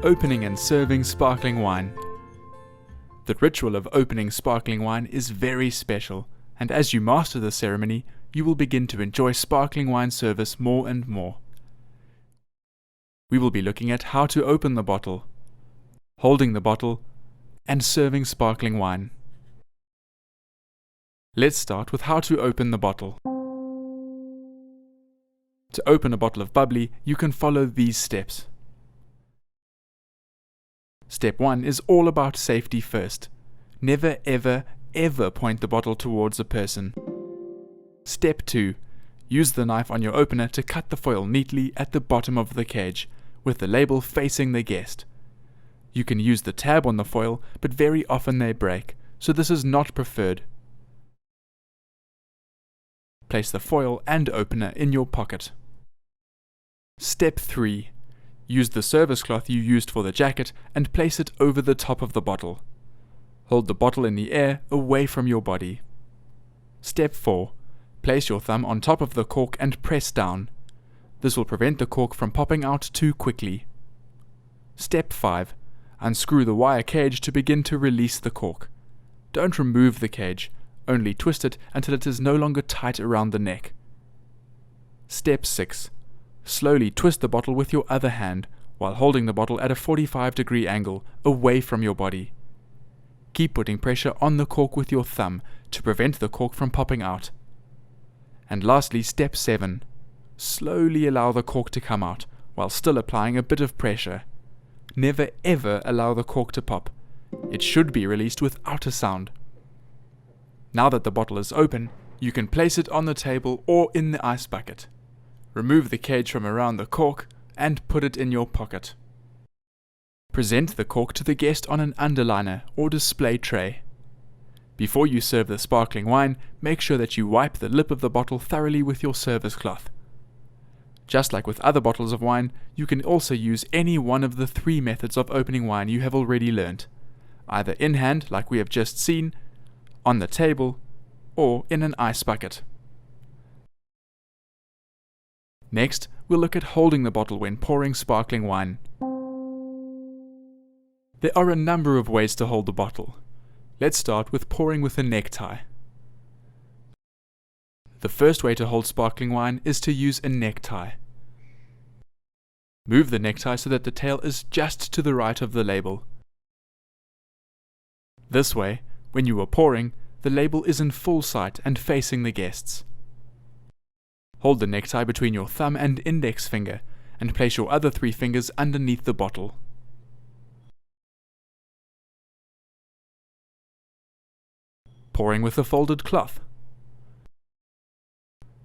Opening and serving sparkling wine. The ritual of opening sparkling wine is very special, and as you master the ceremony, you will begin to enjoy sparkling wine service more and more. We will be looking at how to open the bottle, holding the bottle, and serving sparkling wine. Let's start with how to open the bottle. To open a bottle of bubbly, you can follow these steps. Step 1 is all about safety first. Never ever point the bottle towards a person. Step 2. Use the knife on your opener to cut the foil neatly at the bottom of the cage, with the label facing the guest. You can use the tab on the foil, but very often they break, so this is not preferred. Place the foil and opener in your pocket. Step 3. Use the service cloth you used for the jacket and place it over the top of the bottle. Hold the bottle in the air away from your body. Step 4. Place your thumb on top of the cork and press down. This will prevent the cork from popping out too quickly. Step 5. Unscrew the wire cage to begin to release the cork. Don't remove the cage, only twist it until it is no longer tight around the neck. Step 6. Slowly twist the bottle with your other hand while holding the bottle at a 45-degree angle away from your body. Keep putting pressure on the cork with your thumb to prevent the cork from popping out. And lastly, step 7. Slowly allow the cork to come out while still applying a bit of pressure. Never ever allow the cork to pop. It should be released without a sound. Now that the bottle is open, you can place it on the table or in the ice bucket. Remove the cage from around the cork and put it in your pocket. Present the cork to the guest on an underliner or display tray. Before you serve the sparkling wine, make sure that you wipe the lip of the bottle thoroughly with your service cloth. Just like with other bottles of wine, you can also use any one of the 3 methods of opening wine you have already learnt, either in hand like we have just seen, on the table, or in an ice bucket. Next, we'll look at holding the bottle when pouring sparkling wine. There are a number of ways to hold the bottle. Let's start with pouring with a necktie. The first way to hold sparkling wine is to use a necktie. Move the necktie so that the tail is just to the right of the label. This way, when you are pouring, the label is in full sight and facing the guests. Hold the necktie between your thumb and index finger and place your other 3 fingers underneath the bottle. Pouring with a folded cloth.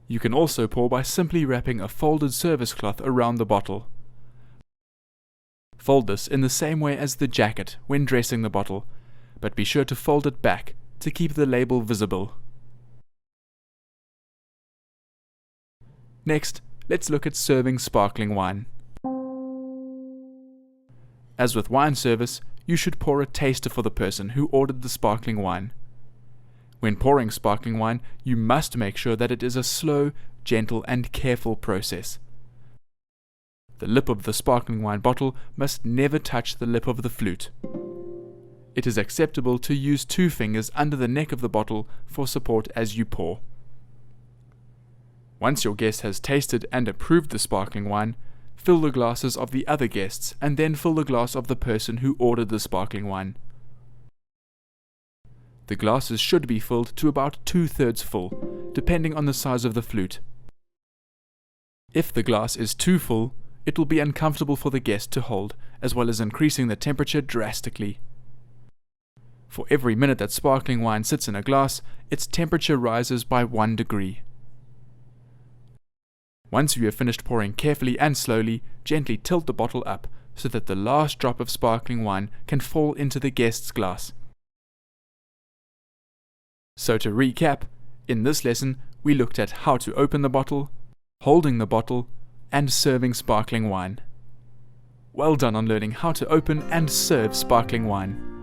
You can also pour by simply wrapping a folded service cloth around the bottle. Fold this in the same way as the jacket when dressing the bottle, but be sure to fold it back to keep the label visible. Next, let's look at serving sparkling wine. As with wine service, you should pour a taster for the person who ordered the sparkling wine. When pouring sparkling wine, you must make sure that it is a slow, gentle, and careful process. The lip of the sparkling wine bottle must never touch the lip of the flute. It is acceptable to use 2 fingers under the neck of the bottle for support as you pour. Once your guest has tasted and approved the sparkling wine, fill the glasses of the other guests and then fill the glass of the person who ordered the sparkling wine. The glasses should be filled to about 2/3 full, depending on the size of the flute. If the glass is too full, it will be uncomfortable for the guest to hold, as well as increasing the temperature drastically. For every minute that sparkling wine sits in a glass, its temperature rises by 1 degree. Once you have finished pouring carefully and slowly, gently tilt the bottle up so that the last drop of sparkling wine can fall into the guest's glass. So to recap, in this lesson we looked at how to open the bottle, holding the bottle, and serving sparkling wine. Well done on learning how to open and serve sparkling wine.